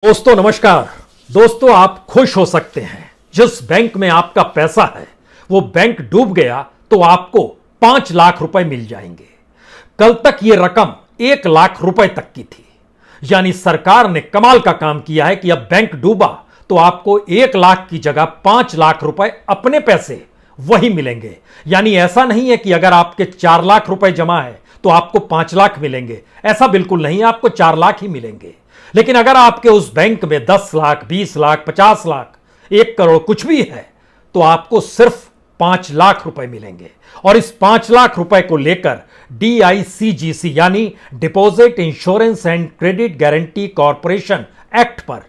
दोस्तों नमस्कार। दोस्तों आप खुश हो सकते हैं, जिस बैंक में आपका पैसा है वो बैंक डूब गया तो आपको 5 लाख रुपए मिल जाएंगे। कल तक ये रकम 1 लाख रुपए तक की थी। यानी सरकार ने कमाल का काम किया है कि अब बैंक डूबा तो आपको 1 लाख की जगह 5 लाख रुपए अपने पैसे वही मिलेंगे। यानी ऐसा नहीं है कि अगर आपके 4 लाख रुपए जमा है तो आपको 5 लाख मिलेंगे, ऐसा बिल्कुल नहीं, आपको 4 लाख ही मिलेंगे। लेकिन अगर आपके उस बैंक में 10 लाख, 20 लाख, 50 लाख, 1 करोड़ कुछ भी है तो आपको सिर्फ 5 लाख रुपए मिलेंगे। और इस 5 लाख रुपए को लेकर DICGC यानी deposit insurance and credit guarantee corporation act पर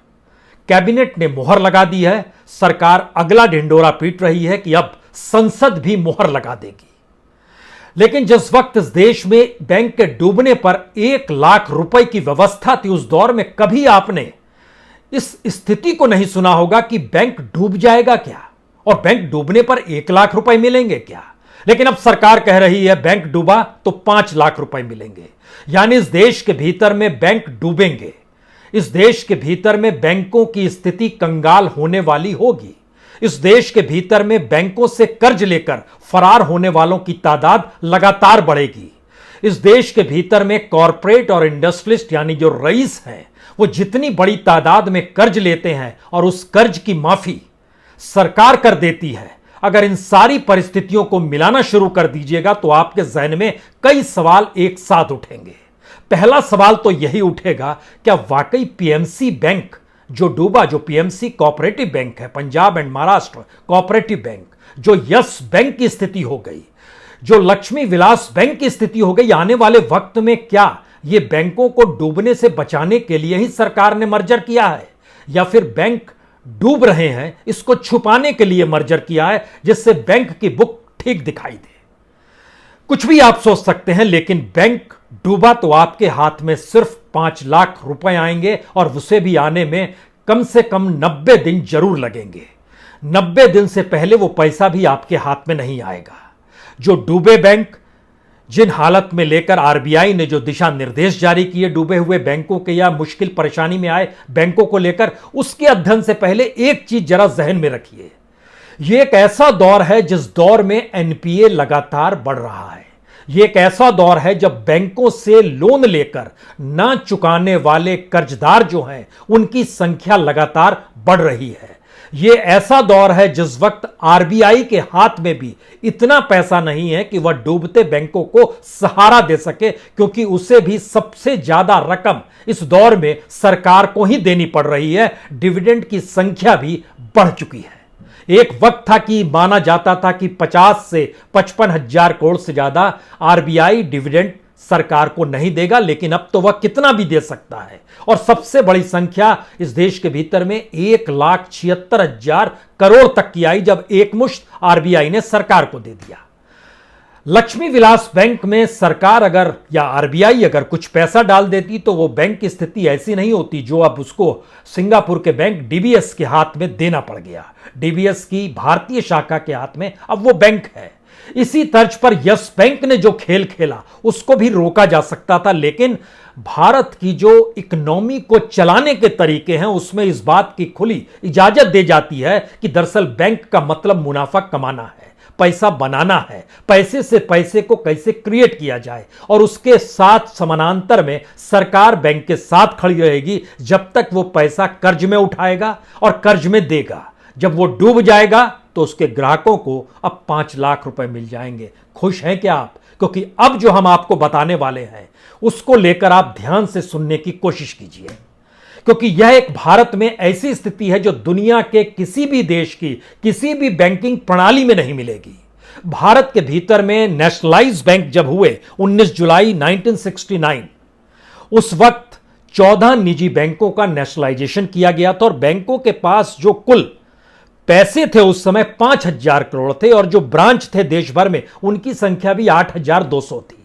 कैबिनेट ने मुहर लगा दी है। सरकार अगला ढिंडोरा पीट रही है कि अब संसद भी मुहर लगा देगी। लेकिन जिस वक्त इस देश में बैंक के डूबने पर 1 लाख रुपए की व्यवस्था थी, उस दौर में कभी आपने इस स्थिति को नहीं सुना होगा कि बैंक डूब जाएगा क्या और बैंक डूबने पर 1 लाख रुपए मिलेंगे क्या। लेकिन अब सरकार कह रही है बैंक डूबा तो 5 लाख रुपए मिलेंगे। यानी इस देश के भीतर में बैंक डूबेंगे, इस देश के भीतर में बैंकों की स्थिति कंगाल होने वाली होगी। इस देश के भीतर में बैंकों से कर्ज लेकर फरार होने वालों की तादाद लगातार बढ़ेगी। इस देश के भीतर में कॉरपोरेट और इंडस्ट्रियलिस्ट यानी जो रईस हैं वो जितनी बड़ी तादाद में कर्ज लेते हैं और उस कर्ज की माफी सरकार कर देती है। अगर इन सारी परिस्थितियों को मिलाना शुरू कर दीजिएगा तो आपके जहन में कई सवाल एक साथ उठेंगे। पहला सवाल तो यही उठेगा, क्या वाकई PMC बैंक जो डूबा, जो PMC कोऑपरेटिव बैंक है, Punjab and Maharashtra cooperative bank, जो यस बैंक की स्थिति हो गई, जो लक्ष्मी विलास बैंक की स्थिति हो गई, आने वाले वक्त में क्या ये बैंकों को डूबने से बचाने के लिए ही सरकार ने मर्जर किया है या फिर बैंक डूब रहे हैं इसको छुपाने के लिए मर्जर किया है, जिससे बैंक की बुक ठीक दिखाई दे। कुछ भी आप सोच सकते हैं, लेकिन बैंक डूबा तो आपके हाथ में सिर्फ 5 लाख रुपए आएंगे और उसे भी आने में कम से कम 90 दिन जरूर लगेंगे। 90 दिन से पहले वो पैसा भी आपके हाथ में नहीं आएगा। जो डूबे बैंक, जिन हालत में लेकर RBI ने जो दिशा निर्देश जारी किए डूबे हुए बैंकों के या मुश्किल परेशानी में आए बैंकों को लेकर, उसके अध्ययन से पहले एक चीज जरा जहन में रखिए। यह एक ऐसा दौर है जिस दौर में NPA लगातार बढ़ रहा है। यह एक ऐसा दौर है जब बैंकों से लोन लेकर ना चुकाने वाले कर्जदार जो हैं उनकी संख्या लगातार बढ़ रही है। यह ऐसा दौर है जिस वक्त RBI के हाथ में भी इतना पैसा नहीं है कि वह डूबते बैंकों को सहारा दे सके, क्योंकि उसे भी सबसे ज्यादा रकम इस दौर में सरकार को ही देनी पड़ रही है। डिविडेंड की संख्या भी बढ़ चुकी है। एक वक्त था कि माना जाता था कि 50 से 55 हजार करोड़ से ज्यादा RBI डिविडेंड सरकार को नहीं देगा, लेकिन अब तो वह कितना भी दे सकता है। और सबसे बड़ी संख्या इस देश के भीतर में 1,76,000 करोड़ तक की आई जब एकमुश्त RBI ने सरकार को दे दिया। लक्ष्मी विलास बैंक में सरकार अगर या RBI अगर कुछ पैसा डाल देती तो वो बैंक की स्थिति ऐसी नहीं होती जो अब उसको सिंगापुर के बैंक DBS के हाथ में देना पड़ गया। DBS की भारतीय शाखा के हाथ में अब वो बैंक है। इसी तर्ज पर यस बैंक ने जो खेल खेला उसको भी रोका जा सकता था, लेकिन भारत की जो इकोनॉमी को चलाने के तरीके हैं उसमें इस बात की खुली इजाजत दे जाती है कि दरअसल बैंक का मतलब मुनाफा कमाना है, पैसा बनाना है, पैसे से पैसे को कैसे क्रिएट किया जाए। और उसके साथ समानांतर में सरकार बैंक के साथ खड़ी रहेगी जब तक वो पैसा कर्ज में उठाएगा और कर्ज में देगा। जब वो डूब जाएगा तो उसके ग्राहकों को अब 5 लाख रुपए मिल जाएंगे। खुश हैं क्या आप? क्योंकि अब जो हम आपको बताने वाले हैं उसको लेकर आप ध्यान से सुनने की कोशिश कीजिए, क्योंकि यह एक भारत में ऐसी स्थिति है जो दुनिया के किसी भी देश की किसी भी बैंकिंग प्रणाली में नहीं मिलेगी। भारत के भीतर में नेशनलाइज बैंक जब हुए 19 जुलाई 1969, उस वक्त 14 निजी बैंकों का नेशनलाइजेशन किया गया था और बैंकों के पास जो कुल पैसे थे उस समय 5,000 करोड़ थे और जो ब्रांच थे देश भर में उनकी संख्या भी 8,200 थी।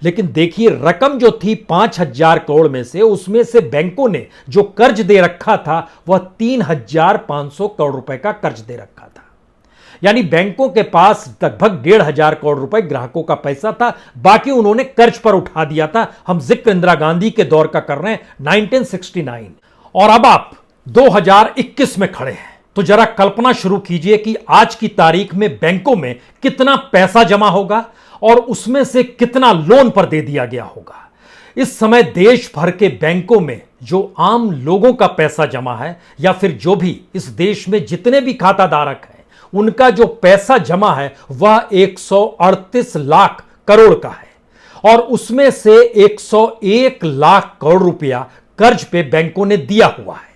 लेकिन देखिए रकम जो थी 5,000 करोड़ में से, उसमें से बैंकों ने जो कर्ज दे रखा था वह 3,500 करोड़ रुपए का कर्ज दे रखा था। यानी बैंकों के पास लगभग 1,500 करोड़ रुपए ग्राहकों का पैसा था, बाकी उन्होंने कर्ज पर उठा दिया था। हम जिक्र इंदिरा गांधी के दौर का कर रहे हैं 1969। और अब आप 2021 में खड़े हैं। तो जरा कल्पना शुरू कीजिए कि आज की तारीख में बैंकों में कितना पैसा जमा होगा और उसमें से कितना लोन पर दे दिया गया होगा। इस समय देश भर के बैंकों में जो आम लोगों का पैसा जमा है या फिर जो भी इस देश में जितने भी खाताधारक हैं उनका जो पैसा जमा है वह 138 लाख करोड़ का है और उसमें से 101 लाख करोड़ रुपया कर्ज पे बैंकों ने दिया हुआ है।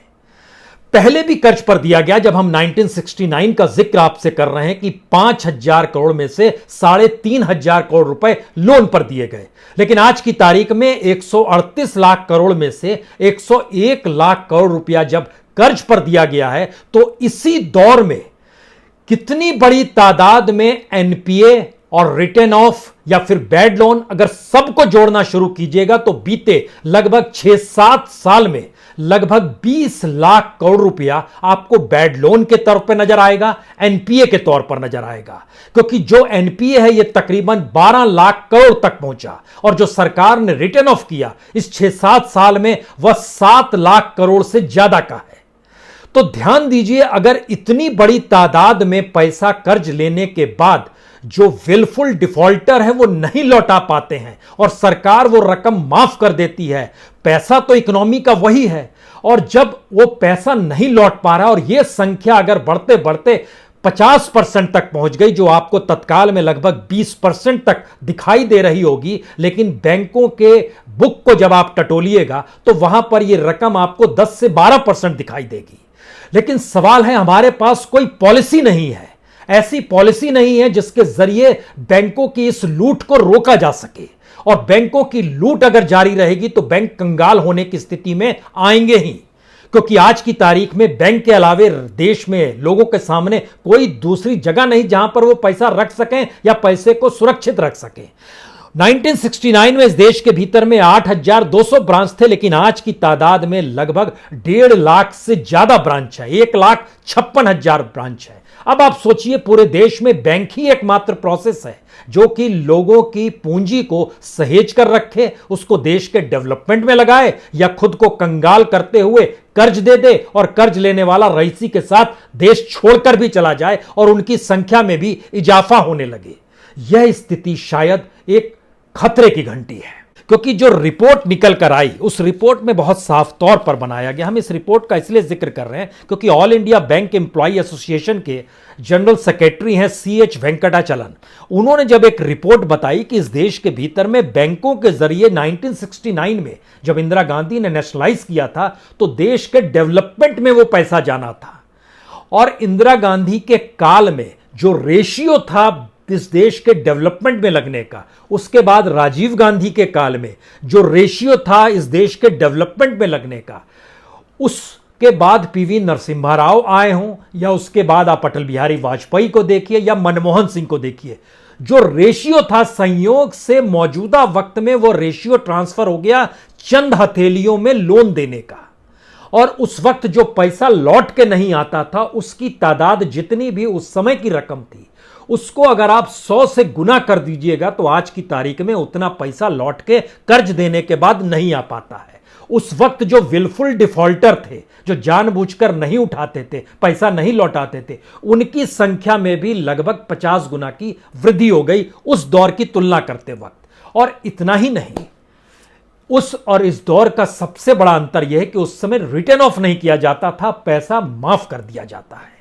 पहले भी कर्ज पर दिया गया जब हम 1969 का जिक्र आपसे कर रहे हैं कि 5,000 करोड़ में से 3,500 करोड़ रुपए लोन पर दिए गए, लेकिन आज की तारीख में 138 लाख करोड़ में से 101 लाख करोड़ रुपया जब कर्ज पर दिया गया है तो इसी दौर में कितनी बड़ी तादाद में एनपीए और रिटर्न ऑफ या फिर बैड लोन अगर सबको जोड़ना शुरू कीजिएगा तो बीते लगभग 6-7 साल में लगभग 20 लाख करोड़ रुपया आपको बैड लोन के तौर पर नजर आएगा, एनपीए के तौर पर नजर आएगा, क्योंकि जो एनपीए है यह तकरीबन 12 लाख करोड़ तक पहुंचा और जो सरकार ने रिटर्न ऑफ किया इस 6-7 साल में वह 7 लाख करोड़ से ज्यादा का है। तो ध्यान दीजिए, अगर इतनी बड़ी तादाद में पैसा कर्ज लेने के बाद जो विलफुल डिफॉल्टर है वो नहीं लौटा पाते हैं और सरकार वो रकम माफ कर देती है, पैसा तो इकोनॉमी का वही है, और जब वो पैसा नहीं लौट पा रहा और ये संख्या अगर बढ़ते बढ़ते 50% तक पहुंच गई, जो आपको तत्काल में लगभग 20% तक दिखाई दे रही होगी, लेकिन बैंकों के बुक को जब आप टटोलिएगा तो वहां पर यह रकम आपको 10 से 12% दिखाई देगी। लेकिन सवाल है, हमारे पास कोई पॉलिसी नहीं है, ऐसी पॉलिसी नहीं है जिसके जरिए बैंकों की इस लूट को रोका जा सके, और बैंकों की लूट अगर जारी रहेगी तो बैंक कंगाल होने की स्थिति में आएंगे ही, क्योंकि आज की तारीख में बैंक के अलावे देश में लोगों के सामने कोई दूसरी जगह नहीं जहां पर वो पैसा रख सकें या पैसे को सुरक्षित रख सकें। 1969 में इस देश के भीतर में 8,200 ब्रांच थे, लेकिन आज की तादाद में लगभग 1.5 लाख से ज्यादा ब्रांच है, 1,56,000 ब्रांच है। अब आप सोचिए, पूरे देश में बैंक ही एकमात्र प्रोसेस है जो कि लोगों की पूंजी को सहेज कर रखे, उसको देश के डेवलपमेंट में लगाए या खुद को कंगाल करते हुए कर्ज दे दे और कर्ज लेने वाला रईसी के साथ देश छोड़कर भी चला जाए और उनकी संख्या में भी इजाफा होने लगे। यह स्थिति शायद एक खतरे की घंटी है, क्योंकि जो रिपोर्ट निकल कर आई उस रिपोर्ट में बहुत साफ तौर पर बनाया गया। हम इस रिपोर्ट का इसलिए जिक्र कर रहे हैं क्योंकि all India bank employ association के जनरल सेक्रेटरी हैं CH वेंकटाचलम, उन्होंने जब एक रिपोर्ट बताई कि इस देश के भीतर में बैंकों के जरिए 1969 में जब इंदिरा गांधी ने नेशनलाइज किया था तो देश के डेवलपमेंट में वो पैसा जाना था, और इंदिरा गांधी के काल में जो रेशियो था इस देश के डेवलपमेंट में लगने का, उसके बाद राजीव गांधी के काल में जो रेशियो था इस देश के डेवलपमेंट में लगने का, उसके बाद PV नरसिम्हा राव आए हों या उसके बाद आप अटल बिहारी वाजपेयी को देखिए या मनमोहन सिंह को देखिए, जो रेशियो था संयोग से मौजूदा वक्त में वो रेशियो ट्रांसफर हो गया चंद हथेलियों में लोन देने का, और उस वक्त जो पैसा लौट के नहीं आता था उसकी तादाद जितनी भी उस समय की रकम थी उसको अगर आप 100 से गुना कर दीजिएगा तो आज की तारीख में उतना पैसा लौट के कर्ज देने के बाद नहीं आ पाता है। उस वक्त जो विलफुल डिफॉल्टर थे, जो जानबूझकर नहीं उठाते थे, पैसा नहीं लौटाते थे, उनकी संख्या में भी लगभग 50 गुना की वृद्धि हो गई उस दौर की तुलना करते वक्त। और इतना ही नहीं, उस और इस दौर का सबसे बड़ा अंतर यह है कि उस समय रिटर्न ऑफ नहीं किया जाता था, पैसा माफ कर दिया जाता है।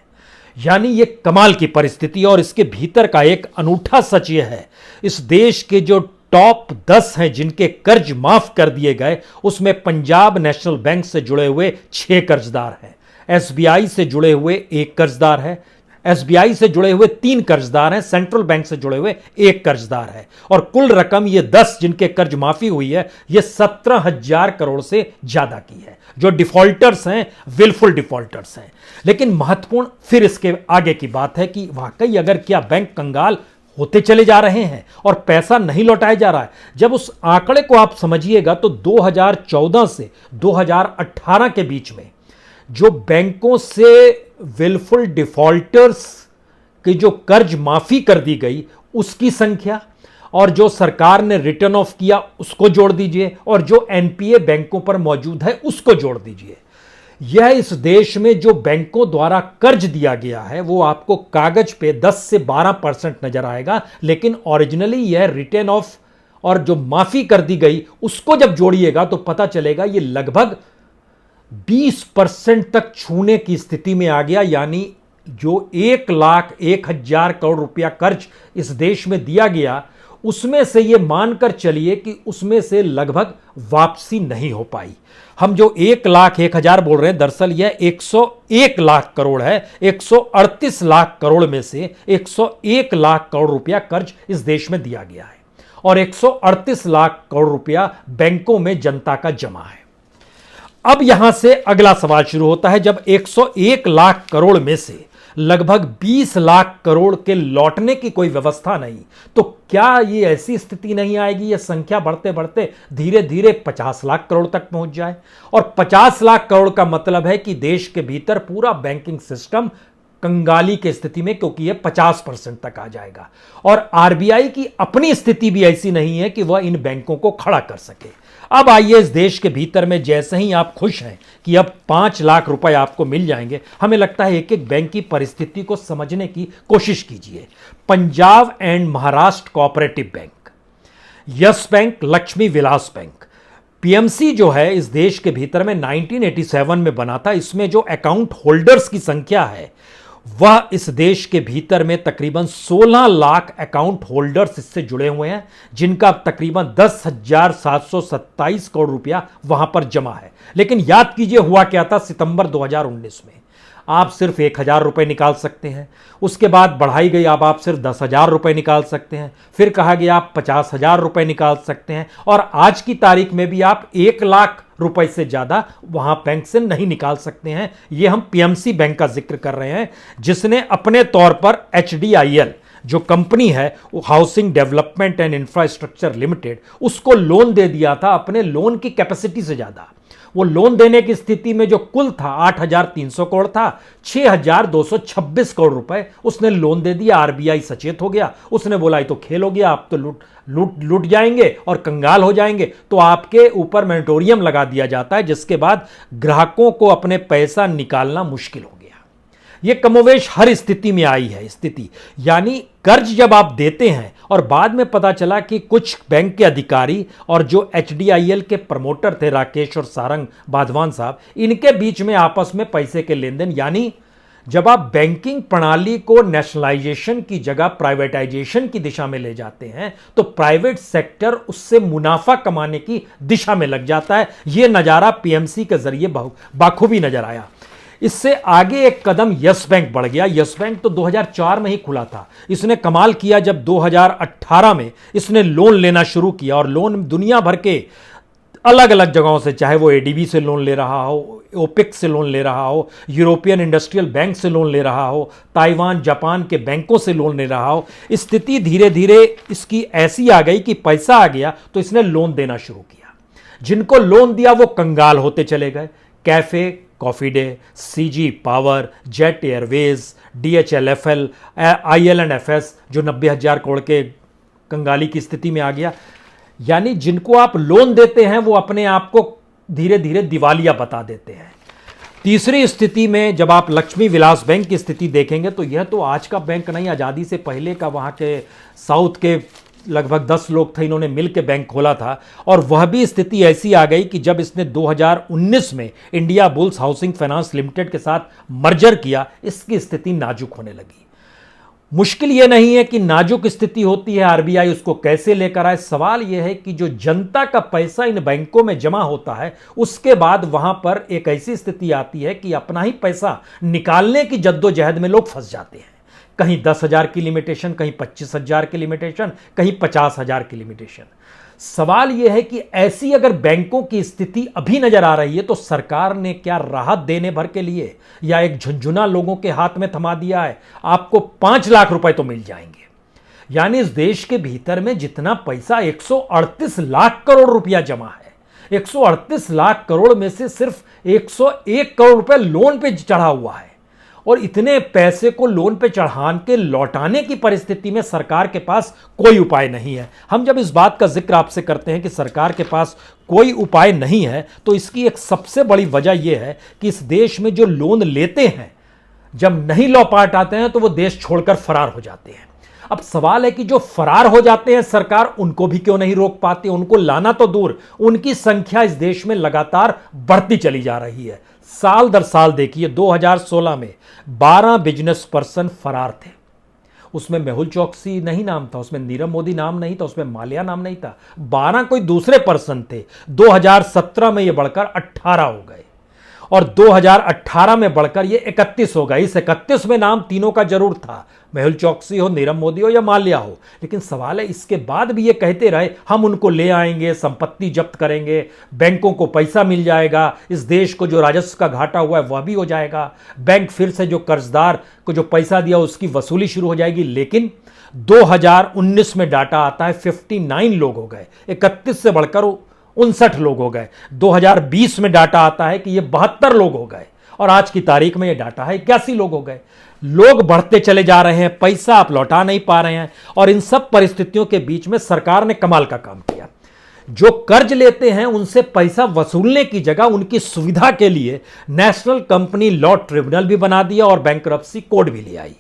यानी यह कमाल की परिस्थिति, और इसके भीतर का एक अनूठा सच यह है, इस देश के जो टॉप 10 हैं जिनके कर्ज माफ कर दिए गए उसमें पंजाब नेशनल बैंक से जुड़े हुए 6 कर्जदार हैं, SBI से जुड़े हुए 1 कर्जदार है, SBI से जुड़े हुए 3 कर्जदार हैं, सेंट्रल बैंक से जुड़े हुए 1 कर्जदार है, और कुल रकम ये 10 जिनके कर्ज माफी हुई है ये 17,000 करोड़ से ज्यादा की है। जो डिफॉल्टर्स हैं विलफुल डिफॉल्टर्स हैं। लेकिन महत्वपूर्ण फिर इसके आगे की बात है कि वाकई अगर क्या बैंक कंगाल होते चले जा रहे हैं और पैसा नहीं लौटाया जा रहा है। जब उस आंकड़े को आप समझिएगा तो 2014 से 2018 के बीच में जो बैंकों से विलफुल डिफॉल्टर्स की जो कर्ज माफी कर दी गई उसकी संख्या और जो सरकार ने रिटर्न ऑफ किया उसको जोड़ दीजिए और जो एनपीए बैंकों पर मौजूद है उसको जोड़ दीजिए। यह इस देश में जो बैंकों द्वारा कर्ज दिया गया है वो आपको कागज पे 10 से 12% नजर आएगा, लेकिन ओरिजिनली यह रिटर्न ऑफ और जो माफी कर दी गई उसको जब जोड़िएगा तो पता चलेगा ये लगभग 20% तक छूने की स्थिति में आ गया। यानी जो 1,01,000 करोड़ रुपया कर्ज इस देश में दिया गया उसमें से ये मानकर चलिए कि उसमें से लगभग वापसी नहीं हो पाई। हम जो 1,01,000 बोल रहे हैं दरअसल यह 101 लाख करोड़ है। 138 लाख करोड़ में से 101 लाख करोड़ रुपया कर्ज इस देश में दिया गया है और 138 लाख करोड़ रुपया बैंकों में जनता का जमा है। अब यहां से अगला सवाल शुरू होता है, जब 101 लाख करोड़ में से लगभग 20 लाख करोड़ के लौटने की कोई व्यवस्था नहीं, तो क्या ये ऐसी स्थिति नहीं आएगी यह संख्या बढ़ते बढ़ते धीरे धीरे 50 लाख करोड़ तक पहुंच जाए? और 50 लाख करोड़ का मतलब है कि देश के भीतर पूरा बैंकिंग सिस्टम कंगाली की स्थिति में, क्योंकि यह 50% तक आ जाएगा। और आरबीआई की अपनी स्थिति भी ऐसी नहीं है कि वह इन बैंकों को खड़ा कर सके। अब आइए इस देश के भीतर में जैसे ही आप खुश हैं कि अब 5 लाख रुपए आपको मिल जाएंगे, हमें लगता है एक एक बैंक की परिस्थिति को समझने की कोशिश कीजिए। Punjab and Maharashtra cooperative bank, yes bank, Lakshmi Vilas bank, PMC जो है इस देश के भीतर में 1987 में बना था। इसमें जो अकाउंट होल्डर्स की संख्या है वह इस देश के भीतर में तकरीबन 16 लाख अकाउंट होल्डर्स इससे जुड़े हुए हैं, जिनका तकरीबन 10,727 करोड़ रुपया वहां पर जमा है। लेकिन याद कीजिए हुआ क्या था सितंबर 2019 में, आप सिर्फ 1,000 रुपए निकाल सकते हैं। उसके बाद बढ़ाई गई, अब आप सिर्फ 10,000 रुपए निकाल सकते हैं। फिर कहा गया आप 50,000 रुपए निकाल सकते हैं और आज की तारीख में भी आप 1 लाख रुपए से ज्यादा वहां बैंक से नहीं निकाल सकते हैं। यह हम पीएमसी बैंक का जिक्र कर रहे हैं, जिसने अपने तौर पर एचडीआईएल जो कंपनी है वो housing development and infrastructure limited, उसको लोन दे दिया था अपने लोन की कैपेसिटी से ज्यादा। वो लोन देने की स्थिति में जो कुल था 8,300 करोड़ था, 6,226 करोड़ रुपए उसने लोन दे दिया। आरबीआई सचेत हो गया, उसने बोला ये तो खेल हो गया, आप तो लूट जाएंगे और कंगाल हो जाएंगे, तो आपके ऊपर मोरेटोरियम लगा दिया जाता है, जिसके बाद ग्राहकों को अपने पैसा निकालना मुश्किल हो गया। ये कमोवेश हर स्थिति में आई है स्थिति, यानी कर्ज जब आप देते हैं और बाद में पता चला कि कुछ बैंक के अधिकारी और जो एचडीआईएल के प्रमोटर थे राकेश और सारंग बाधवान साहब, इनके बीच में आपस में पैसे के लेन देन, यानी जब आप बैंकिंग प्रणाली को नेशनलाइजेशन की जगह प्राइवेटाइजेशन की दिशा में ले जाते हैं तो प्राइवेट सेक्टर उससे मुनाफा कमाने की दिशा में लग जाता है। यह नजारा पीएमसी के जरिए बाखूबी नजर आया। इससे आगे एक कदम यस बैंक बढ़ गया। यस बैंक तो 2004 में ही खुला था। इसने कमाल किया जब 2018 में इसने लोन लेना शुरू किया, और लोन दुनिया भर के अलग अलग जगहों से, चाहे वो एडीबी से लोन ले रहा हो, ओपिक से लोन ले रहा हो, यूरोपियन इंडस्ट्रियल बैंक से लोन ले रहा हो, ताइवान जापान के बैंकों से लोन ले रहा हो। स्थिति धीरे धीरे इसकी ऐसी आ गई कि पैसा आ गया तो इसने लोन देना शुरू किया। जिनको लोन दिया वो कंगाल होते चले गए। Cafe Coffee Day, CG Power, Jet Airways, DHLFL, IL and FS जो 90,000 करोड़ के कंगाली की स्थिति में आ गया। यानी जिनको आप लोन देते हैं वो अपने आप को धीरे धीरे दिवालिया बता देते हैं। तीसरी स्थिति में जब आप लक्ष्मी विलास बैंक की स्थिति देखेंगे तो यह तो आज का बैंक नहीं, आज़ादी से पहले का वहाँ के साउथ के लगभग 10 लोग थे, इन्होंने मिलकर बैंक खोला था। और वह भी स्थिति ऐसी आ गई कि जब इसने 2019 में India bulls housing finance limited के साथ मर्जर किया, इसकी स्थिति नाजुक होने लगी। मुश्किल यह नहीं है कि नाजुक स्थिति होती है, आरबीआई उसको कैसे लेकर आए। सवाल यह है कि जो जनता का पैसा इन बैंकों में जमा होता है उसके बाद वहां पर एक ऐसी स्थिति आती है कि अपना ही पैसा निकालने की जद्दोजहद में लोग फंस जाते हैं। कहीं 10,000 की लिमिटेशन, कहीं 25,000 की लिमिटेशन, कहीं 50,000 की लिमिटेशन। सवाल यह है कि ऐसी अगर बैंकों की स्थिति अभी नजर आ रही है तो सरकार ने क्या राहत देने भर के लिए या एक झुंझुना लोगों के हाथ में थमा दिया है, आपको 5 लाख रुपए तो मिल जाएंगे। यानी इस देश के भीतर में जितना पैसा 138 लाख करोड़ रुपया जमा है, 138 लाख करोड़ में से सिर्फ 101 करोड़ रुपए लोन पे चढ़ा हुआ है और इतने पैसे को लोन पे चढ़ाने के लौटाने की परिस्थिति में सरकार के पास कोई उपाय नहीं है। हम जब इस बात का जिक्र आपसे करते हैं कि सरकार के पास कोई उपाय नहीं है, तो इसकी एक सबसे बड़ी वजह यह है कि इस देश में जो लोन लेते हैं, जब नहीं लौटा आते हैं तो वो देश छोड़कर फरार हो जाते हैं। अब सवाल है कि जो फरार हो जाते हैं, सरकार उनको भी क्यों नहीं रोक पाती? उनको लाना तो दूर, उनकी संख्या इस देश में लगातार बढ़ती चली जा रही है। साल दर साल देखिए, 2016 में 12 बिजनेस पर्सन फरार थे। उसमें मेहुल चौकसी नहीं नाम था, उसमें नीरव मोदी नाम नहीं था, उसमें माल्या नाम नहीं था, 12 कोई दूसरे पर्सन थे। 2017 में ये बढ़कर 18 हो गए और 2018 में बढ़कर ये 31 हो गए। इस 31 में नाम तीनों का जरूर था, मेहुल चौकसी हो, नीरव मोदी हो या माल्या हो। लेकिन सवाल है, इसके बाद भी ये कहते रहे हम उनको ले आएंगे, संपत्ति जब्त करेंगे, बैंकों को पैसा मिल जाएगा, इस देश को जो राजस्व का घाटा हुआ है वह भी हो जाएगा, बैंक फिर से जो कर्जदार को जो पैसा दिया उसकी वसूली शुरू हो जाएगी। लेकिन 2019 में डाटा आता है 59 लोग हो गए, 31 से बढ़कर 59 लोग हो गए। 2020 में डाटा आता है कि ये 72 लोग हो गए और आज की तारीख में ये डाटा है 81 लोग हो गए। लोग बढ़ते चले जा रहे हैं, पैसा आप लौटा नहीं पा रहे हैं और इन सब परिस्थितियों के बीच में सरकार ने कमाल का काम किया। जो कर्ज लेते हैं उनसे पैसा वसूलने की जगह उनकी सुविधा के लिए नेशनल कंपनी लॉ ट्रिब्यूनल भी बना दिया और बैंकरप्सी कोड भी ले आई।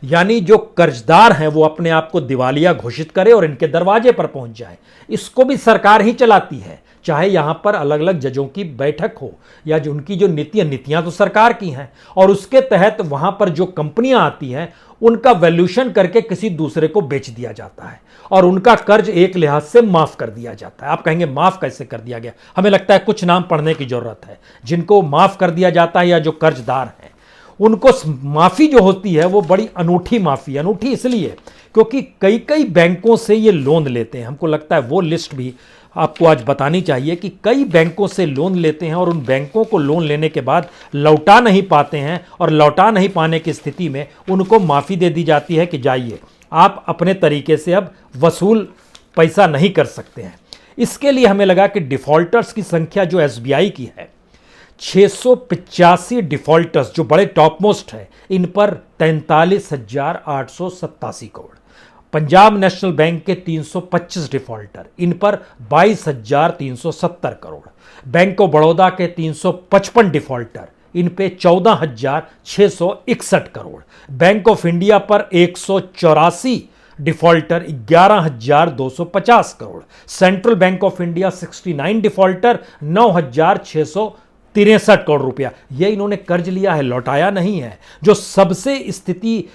यानी जो कर्जदार हैं वो अपने आप को दिवालिया घोषित करे और इनके दरवाजे पर पहुंच जाए। इसको भी सरकार ही चलाती है, चाहे यहां पर अलग अलग जजों की बैठक हो या जो उनकी जो नीतियां तो सरकार की हैं और उसके तहत वहां पर जो कंपनियां आती हैं उनका वैल्यूएशन करके किसी दूसरे को बेच दिया जाता है और उनका कर्ज एक लिहाज से माफ कर दिया जाता है। आप कहेंगे माफ कैसे कर दिया गया? हमें लगता है कुछ नाम पढ़ने की जरूरत है जिनको माफ कर दिया जाता है या जो कर्जदार हैं उनको माफी जो होती है वो बड़ी अनूठी माफी। अनूठी इसलिए क्योंकि कई कई बैंकों से ये लोन लेते हैं। हमको लगता है वो लिस्ट भी आपको आज बतानी चाहिए कि कई बैंकों से लोन लेते हैं और उन बैंकों को लोन लेने के बाद लौटा नहीं पाते हैं और लौटा नहीं पाने की स्थिति में उनको माफी दे दी जाती है कि जाइए आप अपने तरीके से अब वसूल पैसा नहीं कर सकते हैं। इसके लिए हमें लगा कि डिफॉल्टर्स की संख्या जो एसबीआई की है 685 डिफॉल्टर्स जो बड़े टॉप मोस्ट है, इन पर 43,887 करोड़। पंजाब नेशनल बैंक के 325 डिफॉल्टर, इन पर 22,370 करोड़। बैंक ऑफ बड़ौदा के 355 डिफॉल्टर, इन पे 14,661 करोड़। बैंक ऑफ इंडिया पर 184 defaulter, 11,250 crore. Central bank of India 69 defaulter, 9,663 crore रुपया। यह इन्होंने कर्ज लिया है, लौटाया नहीं है। जो सबसे स्थिति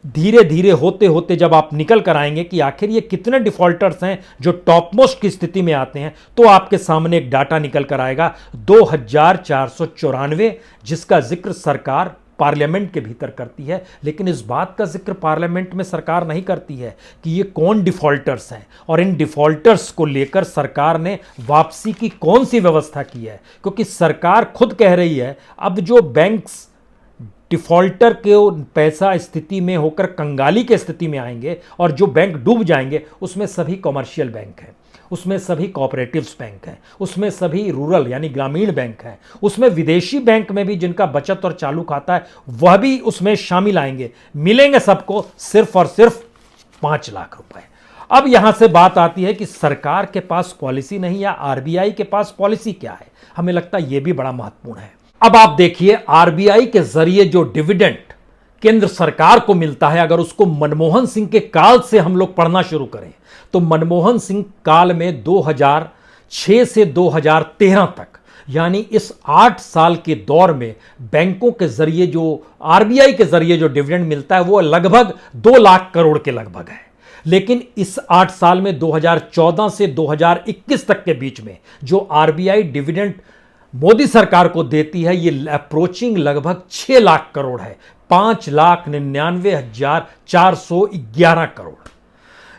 धीरे धीरे होते होते जब आप निकल कर आएंगे कि आखिर ये कितने डिफॉल्टर्स हैं जो टॉप मोस्ट की स्थिति में आते हैं, तो आपके सामने एक डाटा निकल कर आएगा 2,494, जिसका जिक्र सरकार पार्लियामेंट के भीतर करती है। लेकिन इस बात का जिक्र पार्लियामेंट में सरकार नहीं करती है कि ये कौन डिफॉल्टर्स हैं और इन डिफॉल्टर्स को लेकर सरकार ने वापसी की कौन सी व्यवस्था की है। क्योंकि सरकार खुद कह रही है अब जो बैंक्स डिफॉल्टर के पैसा स्थिति में होकर कंगाली के स्थिति में आएंगे और जो बैंक डूब जाएंगे उसमें सभी कमर्शियल बैंक हैं, उसमें सभी कोऑपरेटिव्स बैंक हैं, उसमें सभी रूरल यानी ग्रामीण बैंक हैं, उसमें विदेशी बैंक में भी जिनका बचत और चालू खाता है वह भी उसमें शामिल आएंगे। मिलेंगे सबको सिर्फ और सिर्फ 5 लाख रुपए। अब यहां से बात आती है कि सरकार के पास पॉलिसी नहीं या आरबीआई के पास पॉलिसी क्या है। हमें लगता है यह भी बड़ा महत्वपूर्ण है। अब आप देखिए आरबीआई के जरिए जो डिविडेंड केंद्र सरकार को मिलता है, अगर उसको मनमोहन सिंह के काल से हम लोग पढ़ना शुरू करें तो मनमोहन सिंह काल में 2006 से 2013 तक यानी इस 8 साल के दौर में बैंकों के जरिए जो आरबीआई के जरिए जो डिविडेंड मिलता है वो लगभग 2 लाख करोड़ के लगभग है। लेकिन इस 8 साल में 2014 से 2021 तक के बीच में जो आरबीआई डिविडेंड मोदी सरकार को देती है ये अप्रोचिंग लगभग 6 लाख करोड़ है, 5,99,411 करोड़।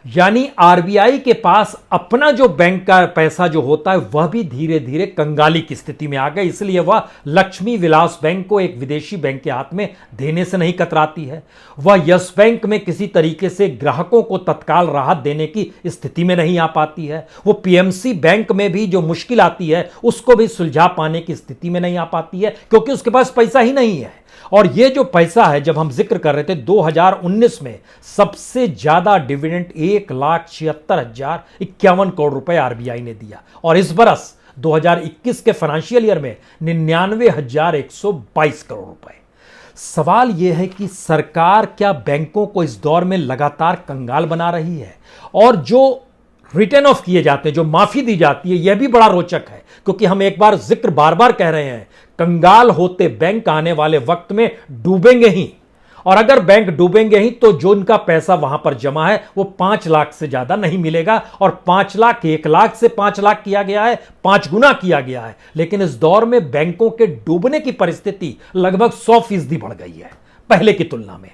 यानी आरबीआई के पास अपना जो बैंक का पैसा जो होता है वह भी धीरे धीरे कंगाली की स्थिति में आ गया। इसलिए वह लक्ष्मी विलास बैंक को एक विदेशी बैंक के हाथ में देने से नहीं कतराती है। वह यस बैंक में किसी तरीके से ग्राहकों को तत्काल राहत देने की स्थिति में नहीं आ पाती है। वो पीएमसी बैंक में भी जो मुश्किल आती है उसको भी सुलझा पाने की स्थिति में नहीं आ पाती है क्योंकि उसके पास पैसा ही नहीं है। और ये जो पैसा है, जब हम जिक्र कर रहे थे 2019 में सबसे ज्यादा डिविडेंड 1,76,051 करोड़ रुपए आरबीआई ने दिया, और इस बरस 2021 के फाइनेंशियल ईयर में 99,122 करोड़ रुपए। सवाल यह है कि सरकार क्या बैंकों को इस दौर में लगातार कंगाल बना रही है, और जो रिटर्न ऑफ किए जाते हैं, जो माफी दी जाती है, यह भी बड़ा रोचक है, क्योंकि हम एक बार जिक्र बार बार कह रहे हैं, कंगाल होते बैंक आने वाले वक्त में डूबेंगे ही, और अगर बैंक डूबेंगे ही तो जो उनका पैसा वहां पर जमा है वो 5 लाख से ज्यादा नहीं मिलेगा, और 5 लाख 1 लाख से 5 लाख किया गया है, 5 गुना किया गया है। लेकिन इस दौर में बैंकों के डूबने की परिस्थिति लगभग 100% बढ़ गई है पहले की तुलना में,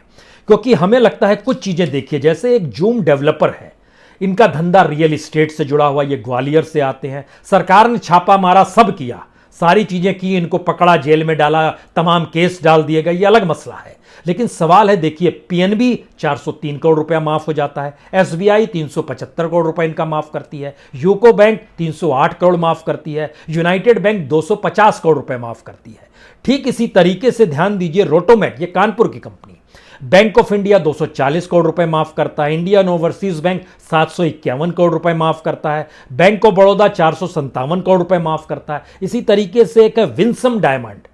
क्योंकि हमें लगता है कुछ चीजें देखिए, जैसे एक जूम डेवलपर है, इनका धंधा रियल एस्टेट से जुड़ा हुआ, ये ग्वालियर से आते हैं, सरकार ने छापा मारा, सब किया, सारी चीजें की, इनको पकड़ा, जेल में डाला, तमाम केस डाल दिए गए, ये अलग मसला है। लेकिन सवाल है, देखिए पीएनबी 403 करोड़ रुपया माफ हो जाता है, एसबीआई 375 करोड़ रुपया इनका माफ करती है, यूको बैंक 308 करोड़ माफ करती है, यूनाइटेड बैंक 250 करोड़ रुपया माफ करती है। ठीक इसी तरीके से ध्यान दीजिए, रोटोमैक, ये कानपुर की company, bank of India 240 crore रुपए माफ करता है, इंडियन ओवरसीज बैंक 751 करोड़ रुपए माफ करता है, बैंक ऑफ बड़ौदा 457 करोड़ रुपए माफ करता है। इसी तरीके से एक है Winsome diamond,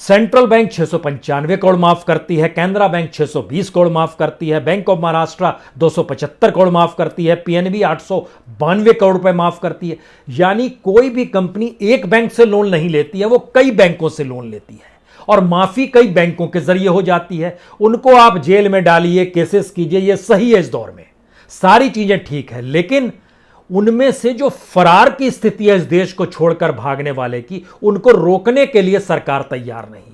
central bank 695 crore माफ करती है, कैनरा बैंक 620 करोड़ माफ करती है, बैंक ऑफ महाराष्ट्र 275 करोड़ माफ करती है, पीएनबी 892 करोड़ रुपए माफ करती है। यानी कोई भी कंपनी एक बैंक से लोन नहीं लेती है, वो कई बैंकों से लोन लेती है, और माफी कई बैंकों के जरिए हो जाती है। उनको आप जेल में डालिए, केसेस कीजिए, ये सही है, इस दौर में सारी चीजें ठीक है, लेकिन उनमें से जो फरार की स्थिति है इस देश को छोड़कर भागने वाले की, उनको रोकने के लिए सरकार तैयार नहीं है।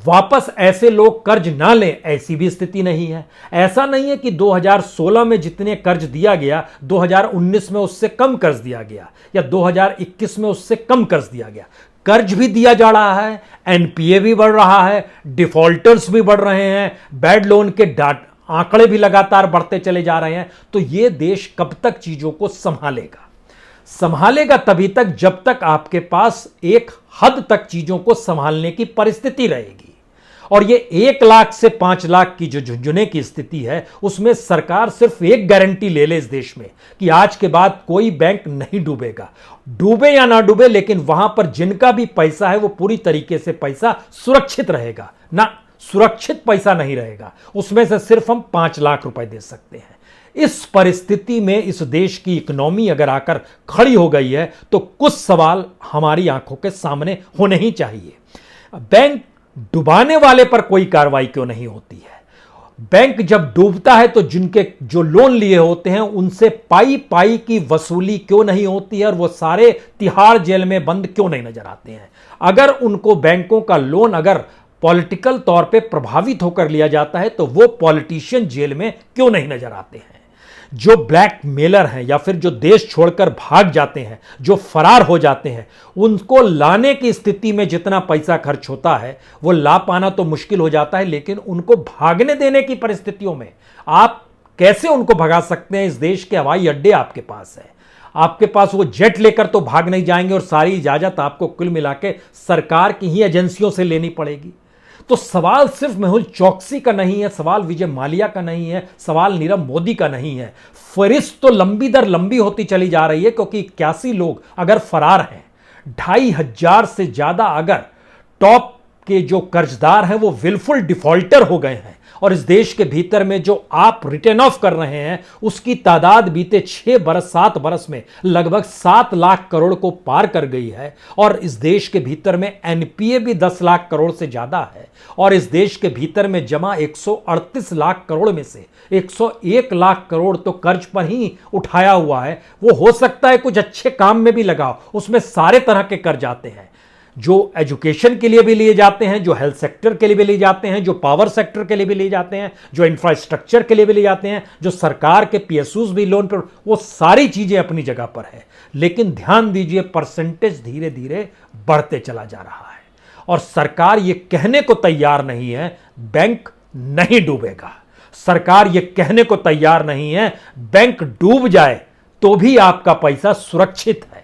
वापस ऐसे लोग कर्ज ना लें, ऐसी भी स्थिति नहीं है। ऐसा नहीं है कि 2016 में जितने कर्ज दिया गया 2019 में उससे कम कर्ज दिया गया, या 2021 में उससे कम कर्ज दिया गया। कर्ज भी दिया जा रहा है, एनपीए भी बढ़ रहा है, डिफॉल्टर्स भी बढ़ रहे हैं, बैड लोन के आंकड़े भी लगातार बढ़ते चले जा रहे हैं। तो यह देश कब तक चीजों को संभालेगा? संभालेगा तभी तक जब तक आपके पास एक हद तक चीजों को संभालने की परिस्थिति रहेगी। और ये 1 लाख से 5 लाख की जो झुंझुने की स्थिति है, उसमें सरकार सिर्फ एक गारंटी ले ले इस देश में कि आज के बाद कोई बैंक नहीं डूबेगा। डूबे या ना डूबे, लेकिन वहां पर जिनका भी पैसा है वो पूरी तरीके से पैसा सुरक्षित रहेगा ना, सुरक्षित पैसा नहीं रहेगा, उसमें से सिर्फ हम 5 लाख रुपए दे सकते हैं। इस परिस्थिति में इस देश की इकोनॉमी अगर आकर खड़ी हो गई है तो कुछ सवाल हमारी आंखों के सामने होने ही चाहिए। बैंक डुबाने वाले पर कोई कार्रवाई क्यों नहीं होती है? बैंक जब डूबता है तो जिनके जो लोन लिए होते हैं उनसे पाई पाई की वसूली क्यों नहीं होती है, और वो सारे तिहाड़ जेल में बंद क्यों नहीं नजर आते हैं? अगर उनको बैंकों का लोन अगर पॉलिटिकल तौर पे प्रभावित होकर लिया जाता है तो वो पॉलिटिशियन जेल में क्यों नहीं नजर आते हैं? जो ब्लैक मेलर हैं या फिर जो देश छोड़कर भाग जाते हैं, जो फरार हो जाते हैं, उनको लाने की स्थिति में जितना पैसा खर्च होता है वो ला पाना तो मुश्किल हो जाता है, लेकिन उनको भागने देने की परिस्थितियों में आप कैसे उनको भगा सकते हैं? इस देश के हवाई अड्डे आपके पास है, आपके पास वो जेट लेकर तो भाग नहीं जाएंगे, और सारी इजाजत आपको कुल मिला के सरकार की ही एजेंसियों से लेनी पड़ेगी। तो सवाल सिर्फ मेहुल चौकसी का नहीं है, सवाल विजय माल्या का नहीं है, सवाल नीरव मोदी का नहीं है। फरिश्त तो लंबी दर लंबी होती चली जा रही है, क्योंकि 81 लोग अगर फरार हैं, 2,500 से ज्यादा अगर टॉप के जो कर्जदार हैं वो विलफुल डिफॉल्टर हो गए हैं, और इस देश के भीतर में जो आप रिटर्न ऑफ कर रहे हैं उसकी तादाद बीते 7 बरस में लगभग 7 लाख करोड़ को पार कर गई है, और इस देश के भीतर में एनपीए भी 10 लाख करोड़ से ज्यादा है, और इस देश के भीतर में जमा 138 लाख करोड़ में से 101 लाख करोड़ तो कर्ज पर ही उठाया हुआ है। वो हो सकता है कुछ अच्छे काम में भी लगाओ, उसमें सारे तरह के कर्ज आते हैं, जो एजुकेशन के लिए भी लिए जाते हैं, जो हेल्थ सेक्टर के लिए भी लिए जाते हैं, जो पावर सेक्टर के लिए भी लिए जाते हैं, जो इंफ्रास्ट्रक्चर के लिए भी लिए जाते हैं, जो सरकार के पीएसयूज भी लोन पर, वो सारी चीजें अपनी जगह पर है। लेकिन ध्यान दीजिए, परसेंटेज धीरे धीरे बढ़ते चला जा रहा है, और सरकार ये कहने को तैयार नहीं है बैंक नहीं डूबेगा। सरकार ये कहने को तैयार नहीं है बैंक डूब जाए तो भी आपका पैसा सुरक्षित है।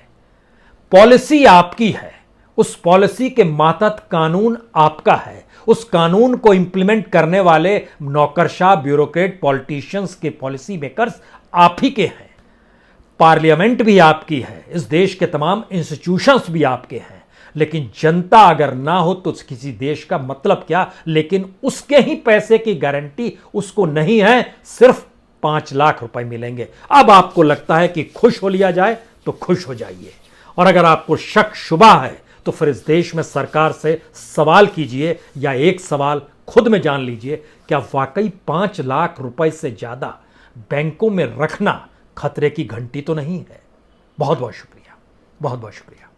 पॉलिसी आपकी है, उस पॉलिसी के मातहत कानून आपका है, उस कानून को इंप्लीमेंट करने वाले नौकरशाह ब्यूरोक्रेट पॉलिटिशियंस के पॉलिसी मेकर्स आप ही के हैं। पार्लियामेंट भी आपकी है, इस देश के तमाम इंस्टीट्यूशंस भी आपके हैं। लेकिन जनता अगर ना हो तो किसी देश का मतलब क्या। लेकिन उसके ही पैसे की गारंटी उसको नहीं है, सिर्फ 5 लाख रुपए मिलेंगे। अब आपको लगता है कि खुश हो लिया जाए तो खुश हो जाइए, और अगर आपको शक शुबा है तो फिर इस देश में सरकार से सवाल कीजिए, या एक सवाल खुद में जान लीजिए, क्या वाकई 5 लाख रुपए से ज्यादा बैंकों में रखना खतरे की घंटी तो नहीं है। बहुत बहुत शुक्रिया, बहुत बहुत शुक्रिया।